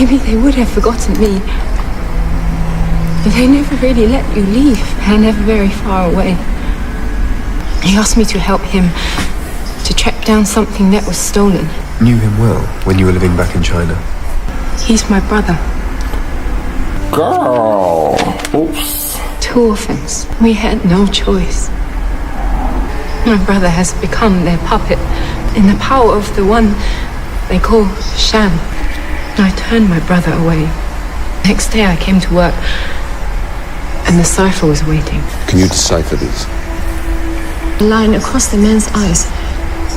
Maybe they would have forgotten me. But they never really let you leave. They're never very far away. He asked me to help him to track down something that was stolen. Knew him well when you were living back in China? He's my brother. Girl. Oops. 2 orphans. We had no choice. My brother has become their puppet in the power of the one they call Sham. I turned my brother away. Next day I came to work and the cipher was waiting. Can you decipher these? The line across the man's eyes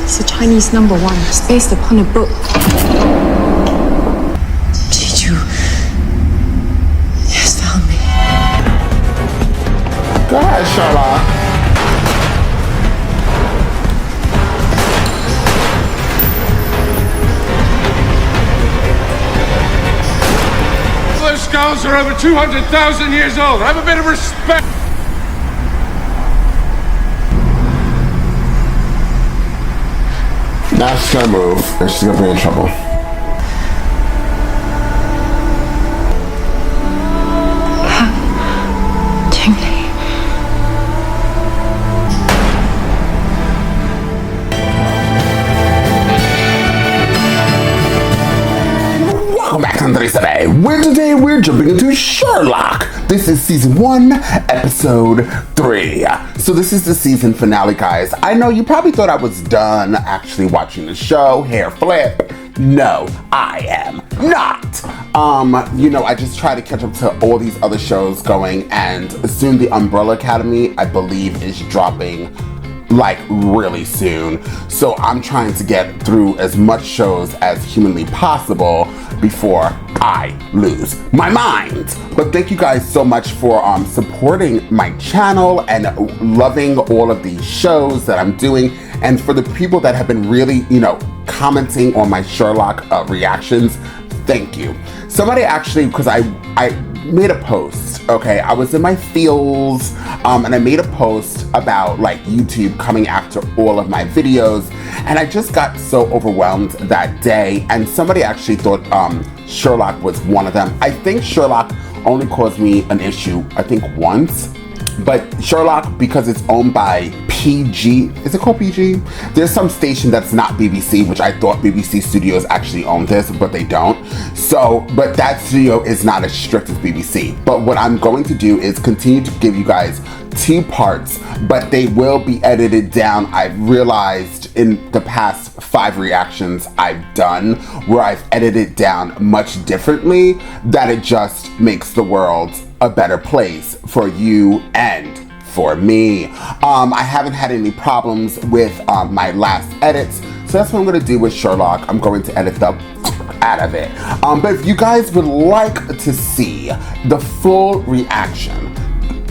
is a Chinese number 1. It's based upon a book. Chichu has found me. Go ahead, Sherlock. Those skulls are over 200,000 years old. Have a bit of respect. Now she's gonna move, and she's gonna be in trouble. Gently. Welcome back to Andres today, where today we're jumping into Sherlock. This is season 1, episode 3. So this is the season finale, guys. I know you probably thought I was done actually watching the show, hair flip. No, I am not. You know, I just try to catch up to all these other shows going, and soon the Umbrella Academy, I believe, is dropping like really soon. So I'm trying to get through as much shows as humanly possible before I lose my mind. But thank you guys so much for supporting my channel and loving all of these shows that I'm doing, and for the people that have been really, you know, commenting on my Sherlock reactions. Thank you. Somebody actually, because I made a post, okay? I was in my feels, and I made a post about like YouTube coming after all of my videos, and I just got so overwhelmed that day, and somebody actually thought Sherlock was one of them. I think Sherlock only caused me an issue, I think once, but Sherlock, because it's owned by PG, is it called PG? There's some station that's not BBC, which I thought BBC Studios actually owned this, but they don't. So, but that studio is not as strict as BBC. But what I'm going to do is continue to give you guys 2 parts, but they will be edited down. I've realized in the past 5 reactions I've done where I've edited down much differently, that it just makes the world a better place for you and for me. I haven't had any problems with my last edits, so that's what I'm gonna do with Sherlock. I'm going to edit the out of it. But if you guys would like to see the full reaction,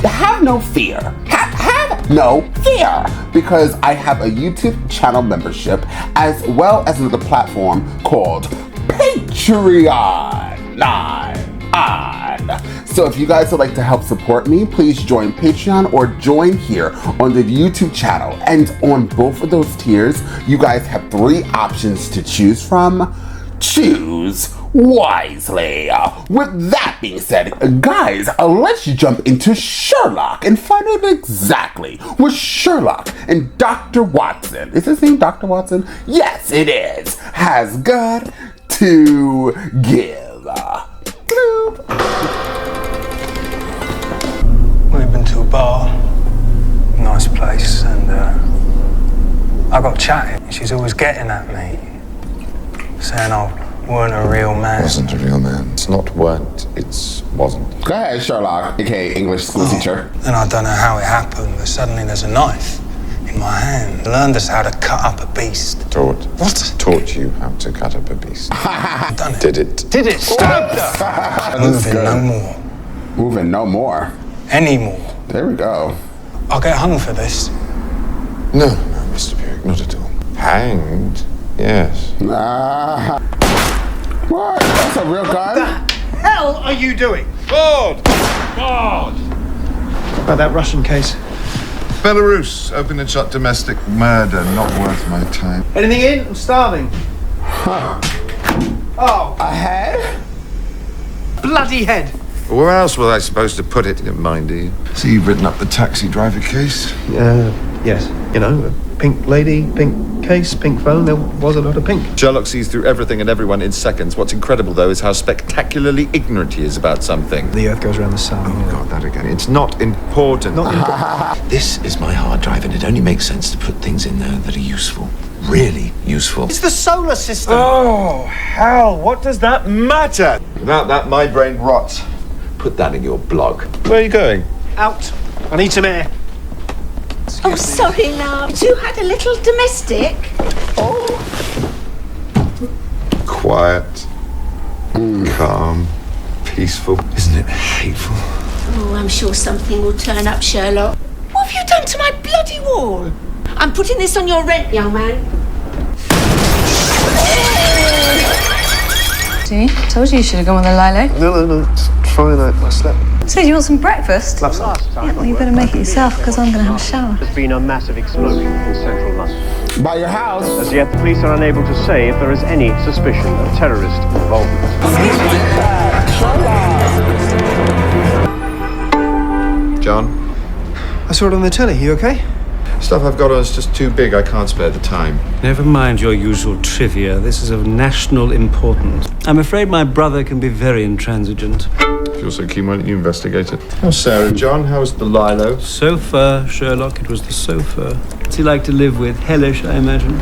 have no fear. Have no fear, because I have a YouTube channel membership as well as another platform called Patreon. So if you guys would like to help support me, please join Patreon or join here on the YouTube channel. And on both of those tiers, you guys have 3 options to choose from. Choose wisely. With that being said, guys, let's jump into Sherlock and find out exactly what Sherlock and Dr. Watson, is his name Dr. Watson? Yes, it is, has got to give. We've been to a bar, nice place, and I got chatting. She's always getting at me, saying I weren't a real man. Wasn't a real man. It's not weren't, it's wasn't. Go ahead, Sherlock, aka English school teacher. And I don't know how it happened, but suddenly there's a knife in my hand. Learned us how to cut up a beast. Taught. What? Taught you how to cut up a beast. Done it. Did it. Did it. Stabbed her. Moving no more. Moving no more. Anymore. There we go. I'll get hung for this. No, Mr. Buick, not at all. Hanged? Yes. What? That's a real gun? What the hell are you doing? God! God! About that Russian case. Belarus, open and shut domestic murder, not worth my time. Anything in? I'm starving. Huh. Oh. A head? bloody head. Where else was I supposed to put it? You don't mind, do you? So you've written up the taxi driver case? Yes. You know, a pink lady, pink case, pink phone. There was a lot of pink. Sherlock sees through everything and everyone in seconds. What's incredible, though, is how spectacularly ignorant he is about something. The Earth goes around the sun. Oh, God, that again. It's not important. This is my hard drive, and it only makes sense to put things in there that are useful. Really useful. It's the solar system. Oh, hell, what does that matter? Without that, my brain rots. Put that in your blog. Where are you going? Out. I need some air. Oh, sorry now. You had a little domestic. Quiet, calm, peaceful. Isn't it hateful? Oh, I'm sure something will turn up, Sherlock. What have you done to my bloody wall? I'm putting this on your rent, young man. See? Told you should have gone with a lilac. No. It's fine. I slept. So, do you want some breakfast? Love some. Yeah, well, you better make it yourself, because I'm going to have a shower. There's been a massive explosion in central London. By your house. As yet, the police are unable to say if there is any suspicion of terrorist involvement. John? I saw it on the telly. You okay? Stuff I've got on is just too big. I can't spare the time. Never mind your usual trivia. This is of national importance. I'm afraid my brother can be very intransigent. If you're so keen, why don't you investigate it? How's Sarah, John? How's the Lilo? Sofa, Sherlock. It was the sofa. What's he like to live with? Hellish, I imagine.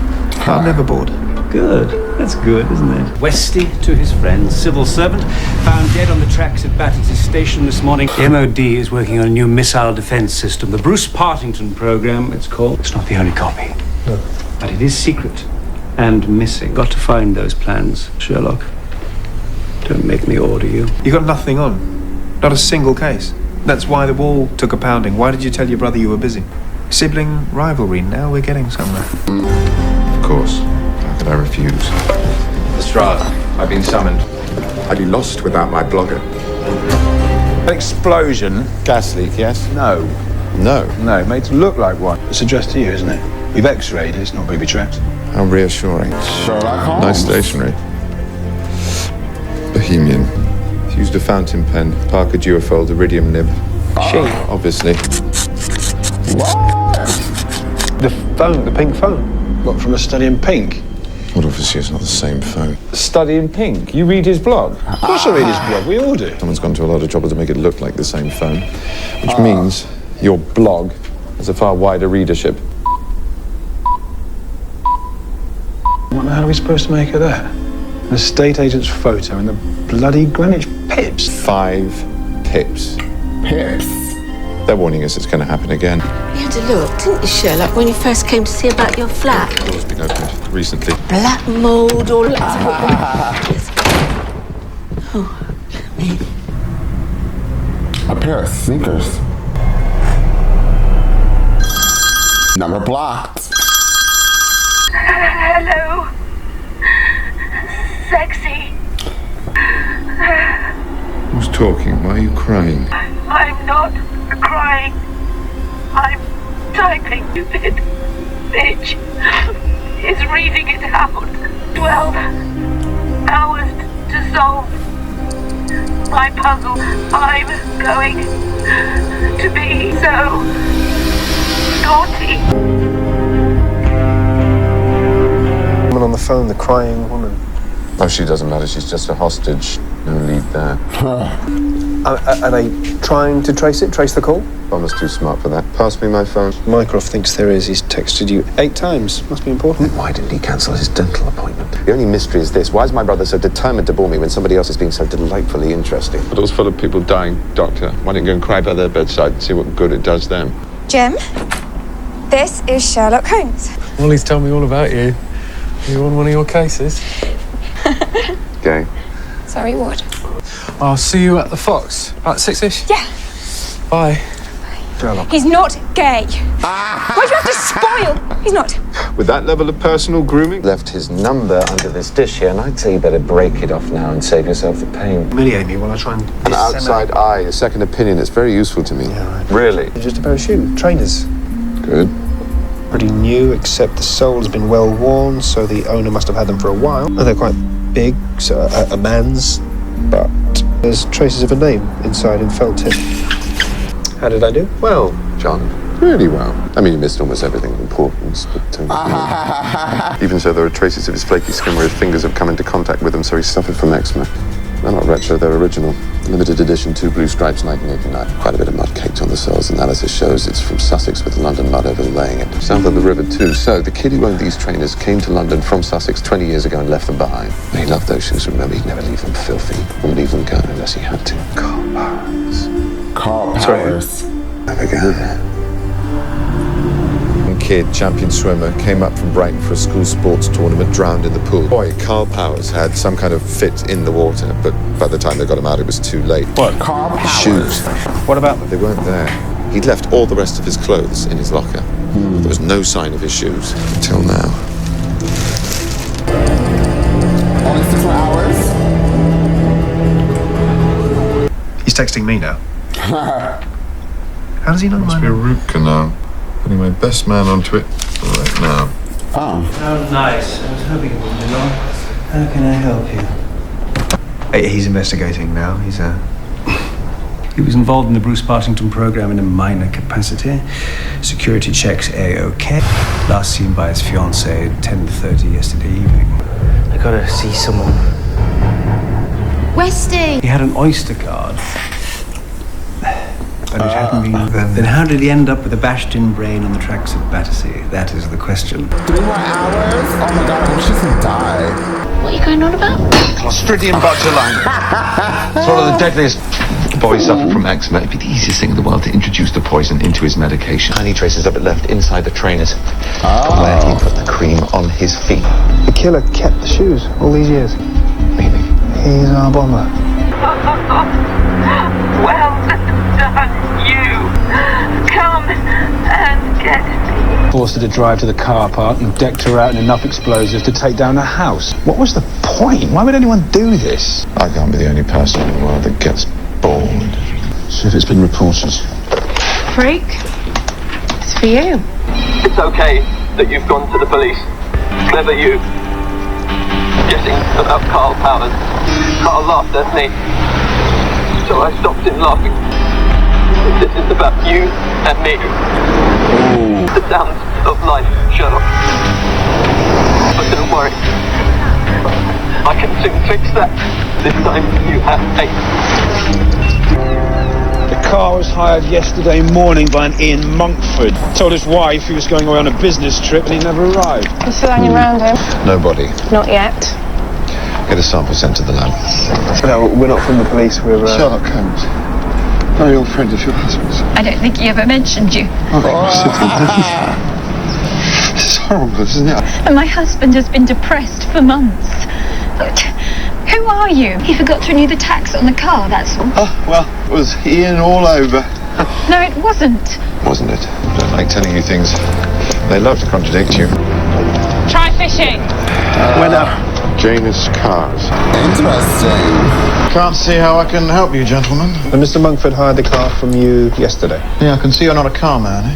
I'm never bored. Good. That's good, isn't it? Westy to his friend, civil servant, found dead on the tracks at Battersea Station this morning. The MOD is working on a new missile defense system, the Bruce Partington program, it's called. It's not the only copy. No. But it is secret and missing. Got to find those plans, Sherlock. Don't make me order you. You got nothing on. Not a single case. That's why the wall took a pounding. Why did you tell your brother you were busy? Sibling rivalry. Now we're getting somewhere. Of course. How could I refuse? Lestrade, I've been summoned. I'd be lost without my blogger. Explosion. Gas leak, yes? No. No. No, it makes it look like one. It's addressed to you, isn't it? We've x-rayed it, it's not booby trapped. How reassuring. Sherlock Holmes. Nice stationery. Bohemian. Used a fountain pen, Parker Duofold, iridium nib. Obviously. The phone, the pink phone. What, from a study in pink? Well, obviously it's not the same phone. Study in pink? You read his blog? Of course I read his blog, we all do. Someone's gone to a lot of trouble to make it look like the same phone. Which means your blog has a far wider readership. What the hell are we supposed to make of that? An estate agent's photo in the bloody Greenwich Pips. 5 pips. Pips. They're warning us it's going to happen again. You had a look, didn't you, Sherlock, when you first came to see about your flat? Door's been opened recently. Black mould all over it. Oh, me. A pair of sneakers. Number blocked. Hello. Sexy. Who's talking? Why are you crying? I'm not crying. I'm typing. Stupid bitch is reading it out. 12 hours to solve my puzzle. I'm going to be so naughty. Woman on the phone, the crying woman. Oh, she doesn't matter. She's just a hostage. No lead there. Are they trying to trace it? Trace the call? Bomber's too smart for that. Pass me my phone. Mycroft thinks there is. He's texted you 8 times. Must be important. Why didn't he cancel his dental appointment? The only mystery is this. Why is my brother so determined to bore me when somebody else is being so delightfully interesting? The door's full of people dying, Doctor. Why don't you go and cry by their bedside and see what good it does them? Jim, this is Sherlock Holmes. Wally's told me all about you. You on one of your cases? Gay. Sorry, what? I'll see you at the Fox. About 6-ish? Yeah. Bye. Sherlock. He's not gay. Why do you have to spoil? He's not. With that level of personal grooming? Left his number under this dish here, and I'd say you better break it off now and save yourself the pain. Humiliate me while I try and... An outside eye, a second opinion. It's very useful to me. Yeah, right. Really? Just a pair of shoes. Trainers. Good. Pretty new, except the sole's been well worn, so the owner must have had them for a while. And they're quite big, so a man's, but There's traces of a name inside in felt tip. How did I do? Well, John, really well. I mean, you missed almost everything of importance, but... even so, there are traces of his flaky skin where his fingers have come into contact with them, so he suffered from eczema. They're not retro, they're original. Limited edition, 2 blue stripes, 1989. Quite a bit of mud caked on the soles. Analysis shows it's from Sussex with London mud overlaying it. South of the river, too. So, the kid who owned these trainers came to London from Sussex 20 years ago and left them behind. He loved those shoes, remember? He'd never leave them filthy. Wouldn't leave them going unless he had to. Carl Powers. Carl Powers. Never go. Kid, champion swimmer, came up from Brighton for a school sports tournament, drowned in the pool. Boy, Carl Powers had some kind of fit in the water, but by the time they got him out, it was too late. What? Carl Powers? Shoes. What about them? They weren't there. He'd left all the rest of his clothes in his locker. There was no sign of his shoes until now. Only 6 more hours? He's texting me now. How does he know Must my be a name? root canal. Putting my best man onto it right now. Oh. Oh, nice. I was hoping it wouldn't be long. How can I help you? Hey, he's investigating now. He was involved in the Bruce Partington program in a minor capacity. Security checks A-OK. Last seen by his fiancée at 10:30 yesterday evening. I gotta see someone. Westy! He had an Oyster card. But it hadn't been... Then how did he end up with a bashed-in brain on the tracks at Battersea? That is the question. 3 more hours? Oh my god, I wish she could die. What are you going on about? Clostridium botulinum. It's one of the deadliest. The boy suffered from eczema. It'd be the easiest thing in the world to introduce the poison into his medication. Tiny traces of it left inside the trainers. Where he put the cream on his feet. The killer kept the shoes all these years. Maybe. He's our bomber. Well done, you. Come and get me. Forced her to drive to the car park and decked her out in enough explosives to take down a house. What was the point? Why would anyone do this? I can't be the only person in the world that gets bored. See if it's been reported. Freak, it's for you. It's okay that you've gone to the police. Clever you. Guessing about Carl Powers. Carl laughed at me. So I stopped him laughing. This is about you and me. Ooh. The sounds of life, Sherlock. But don't worry. I can soon fix that. This time you have faith. The car was hired yesterday morning by an Ian Monkford. Told his wife he was going away on a business trip and he never arrived. You still hanging around him? Nobody. Not yet. Get a sample sent to the lab. No, we're not from the police, we're... Sherlock Holmes. Very old friend of your husband's. I don't think he ever mentioned you. This is horrible, isn't it? And my husband has been depressed for months. But who are you? He forgot to renew the tax on the car, that's all. Oh, well, it was Ian all over. No, it wasn't. Wasn't it? I don't like telling you things. They love to contradict you. Try fishing. Where now? Janus Cars. Interesting. Can't see how I can help you, gentlemen. And Mr. Monkford hired the car from you yesterday. Yeah, I can see you're not a car man, eh?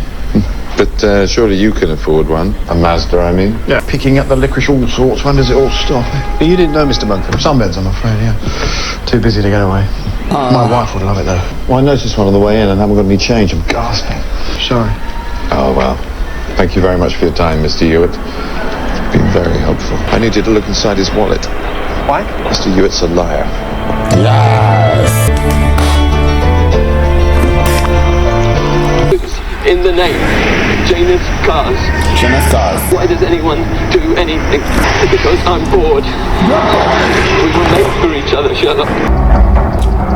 But surely you can afford one. A Mazda, I mean. Yeah, picking up the licorice all sorts. When does it all stop? Eh? You didn't know Mr. Monkford? Sunbeds, I'm afraid, yeah. Too busy to get away. My wife would love it, though. Well, I noticed one on the way in and haven't got any change. I'm gasping. Sorry. Oh, well. Thank you very much for your time, Mr. Hewitt. Been very helpful. I need you to look inside his wallet. Why? Mr. Hewitt's a liar. Yes! In the name, Janus Cars. Janus Cars. Why does anyone do anything? Because I'm bored. We were made for each other, Sherlock.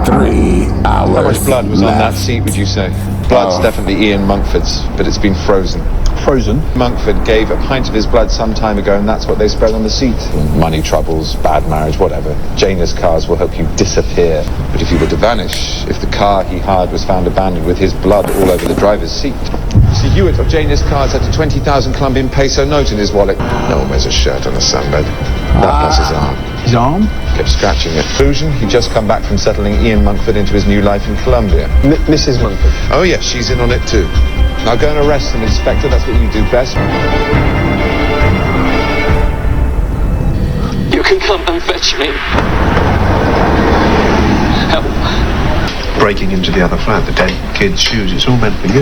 3 hours. How much blood was left. on that seat, would you say? Blood's definitely Ian Monkford's, but it's been frozen. Frozen? Monkford gave a pint of his blood some time ago, and that's what they spread on the seat. Money troubles, bad marriage, whatever. Janus Cars will help you disappear. But if you were to vanish, if the car he hired was found abandoned with his blood all over the driver's seat. Mr. Hewitt of Janus Cars had a 20,000 Colombian peso note in his wallet. No one wears a shirt on a sunbed. That plus his arm. His arm? Kept scratching it. Conclusion, he'd just come back from settling Ian Monkford into his new life in Colombia. Mrs. Monkford? Oh, yes, she's in on it too. Now go and arrest him, Inspector. That's what you do best. You can come and fetch me. Help breaking into the other flat, the dead kid's shoes. It's all meant for you.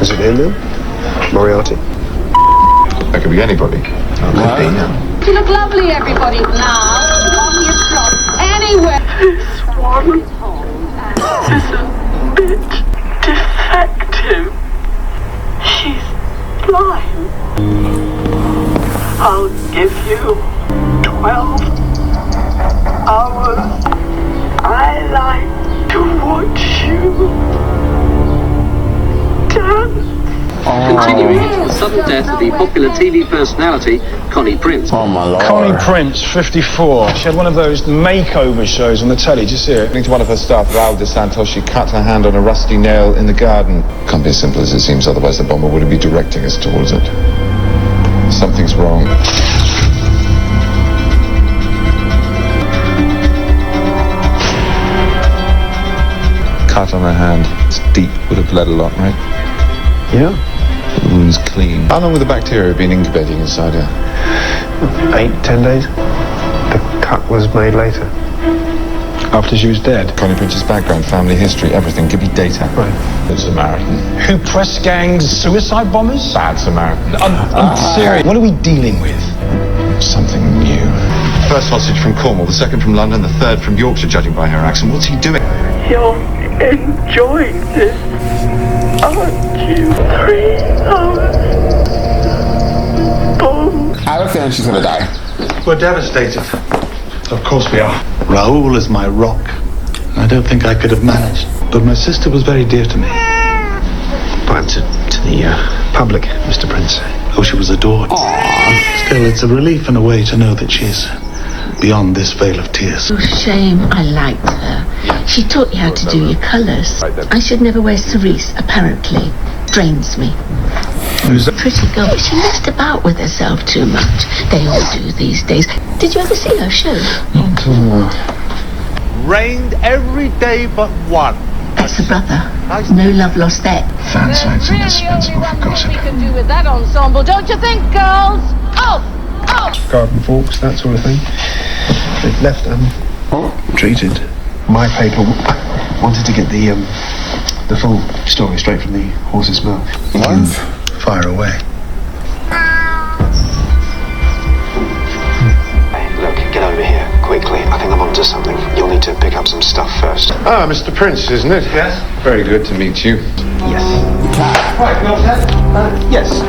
Is it him then? Moriarty? That could be anybody. You look lovely, everybody. Now, on your clock, anywhere. This one is a bit defective. She's blind. I'll give you 12 hours. I like to watch you dance. Continuing the sudden death of the popular TV personality Connie Prince. Oh my lord. Connie Prince, 54. She had one of those makeover shows on the telly. Did you see it? According to one of her staff, Raul de Santos, she cut her hand on a rusty nail in the garden. Can't be as simple as it seems, otherwise the bomber wouldn't be directing us towards it. Something's wrong. Cut on her hand. It's deep, would have bled a lot, right? Yeah. The wound's clean. How long would the bacteria have been incubating inside her? 8-10 days. The cut was made later. After she was dead. Connie Prince's background, family history, everything. Give me data. Right. Good Samaritan. Who press gangs suicide bombers? Bad Samaritan. I'm serious. What are we dealing with? Something new. First hostage from Cornwall, the second from London, the third from Yorkshire, judging by her accent. What's he doing? You're enjoying this, aren't you? 3 hours. Boom. I have a feeling she's gonna die. We're devastated. Of course we are. Raoul is my rock. I don't think I could have managed. But my sister was very dear to me. But to the public, Mr. Prince. Oh, she was adored. Aww. Still, it's a relief in a way to know that she's beyond this veil of tears. Oh, shame. I liked her. She taught you how to do your colours. I should never wear cerise, apparently. Drains me. Who's that? Pretty girl, but she messed about with herself too much. They all do these days. Did you ever see her show? Not until now. Rained every day but one. That's the brother. No love lost there. Fan sight's indispensable for gossip. We can do with that ensemble, don't you think, girls? Oh! Garden forks, that sort of thing. They've left treated. My paper wanted to get the full story straight from the horse's mouth. What? Fire away. Hey, look, get over here quickly. I think I'm onto something. You'll need to pick up some stuff first. Ah, Mr. Prince, isn't it? Yes. Very good to meet you. Yes. Right, well said. Yes.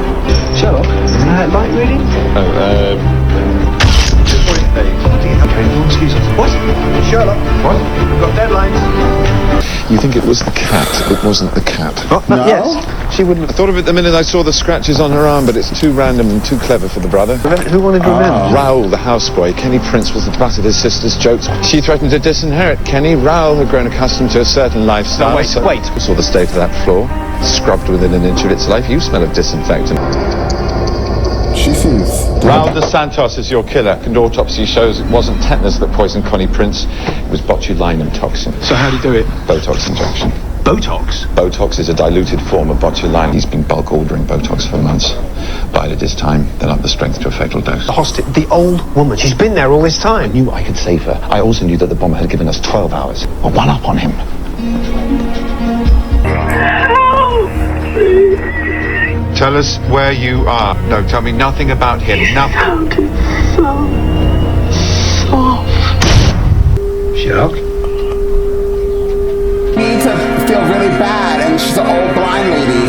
Sherlock, light reading? Excuse us. What? Sherlock. What? We've got deadlines. You think it was the cat? It wasn't the cat. Oh, no? Yes. She wouldn't I thought of it the minute I saw the scratches on her arm, but it's too random and too clever for the brother. Who wanted revenge? Raoul, the houseboy. Kenny Prince was the butt of his sister's jokes. She threatened to disinherit Kenny. Raoul had grown accustomed to a certain lifestyle. No, wait. I saw the state of that floor, scrubbed within an inch of its life. You smell of disinfectant. She seems... Raul de Santos is your killer, and autopsy shows it wasn't tetanus that poisoned Connie Prince. It was botulinum toxin. So how do you do it? Botox injection. Botox? Botox is a diluted form of botulinum. He's been bulk ordering Botox for months. Bided his time, then up the strength to a fatal dose. The hostage, the old woman. She's been there all this time. I knew I could save her. I also knew that the bomber had given us 12 hours. Well, one up on him. Tell us where you are. No, tell me nothing about him. Nothing. Sounded so soft. Sherlock? Me to feel really bad, and she's an old blind lady.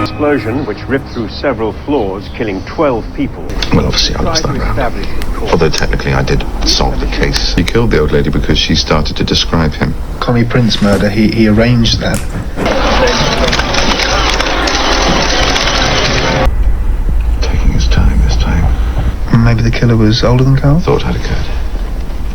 Explosion which ripped through several floors, killing 12 people. Well, obviously I lost that round. Although technically I did solve the case. He killed the old lady because she started to describe him. Connie Prince murder, he arranged that. Taking his time this time. Maybe the killer was older than Carl? Thought had occurred.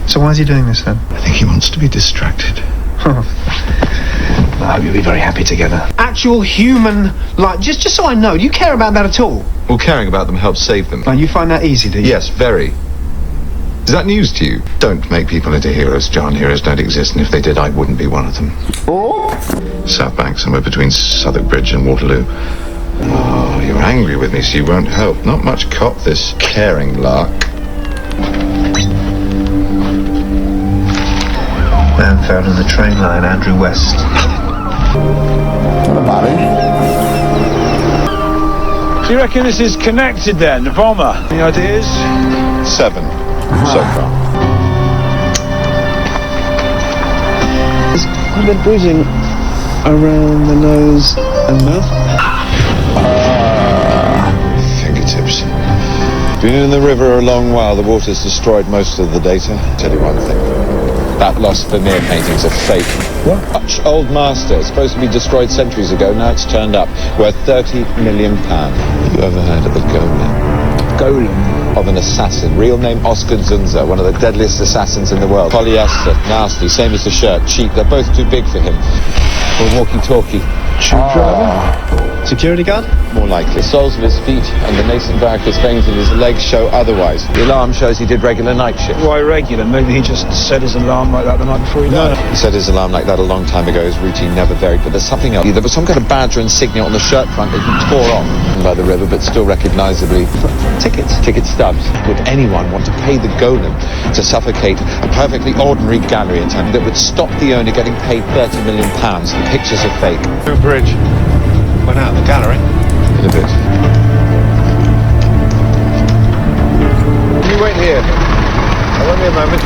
So why is he doing this then? I think he wants to be distracted. I hope you'll be very happy together. Actual human, like, just so I know, do you care about that at all? Well, caring about them helps save them. Now, you find that easy, do you? Yes, very. Is that news to you? Don't make people into heroes, John. Heroes don't exist, and if they did, I wouldn't be one of them. Oh. South Bank, somewhere between Southwark Bridge and Waterloo. Oh, you're angry with me, so you won't help. Not much cop, this caring lark. Man found in the train line, Andrew West. What about it? Do you reckon this is connected then, the bomber? Any ideas? 7 so far. There's quite a bit of bruising around the nose and mouth. Fingertips. Been in the river a long while. The water's destroyed most of the data. Tell you one thing. That lost Vermeer painting's a fake. What? Much old master. It's supposed to be destroyed centuries ago. Now it's turned up. Worth £30 million. You ever heard of a golem? Golem? Of an assassin. Real name Oscar Zunza. One of the deadliest assassins in the world. Polyester. Nasty. Same as the shirt. Cheap. They're both too big for him. Or walkie-talkie. Tube driver? Security guard? More likely. Soles of his feet and the nascent varicose veins in his legs show otherwise. The alarm shows he did regular night shift. Why regular? Maybe he just set his alarm like that the night before he died. He set his alarm like that a long time ago. His routine never varied. But there's something else. There was some kind of badger insignia on the shirt front that he tore off by the river, but still recognisably. Tickets. Ticket stubs. Would anyone want to pay the golem to suffocate a perfectly ordinary gallery attendant that would stop the owner getting paid £30 million? The pictures are fake. Bridge. Went out in the gallery. In a bit. You wait here. I'll wait me a moment.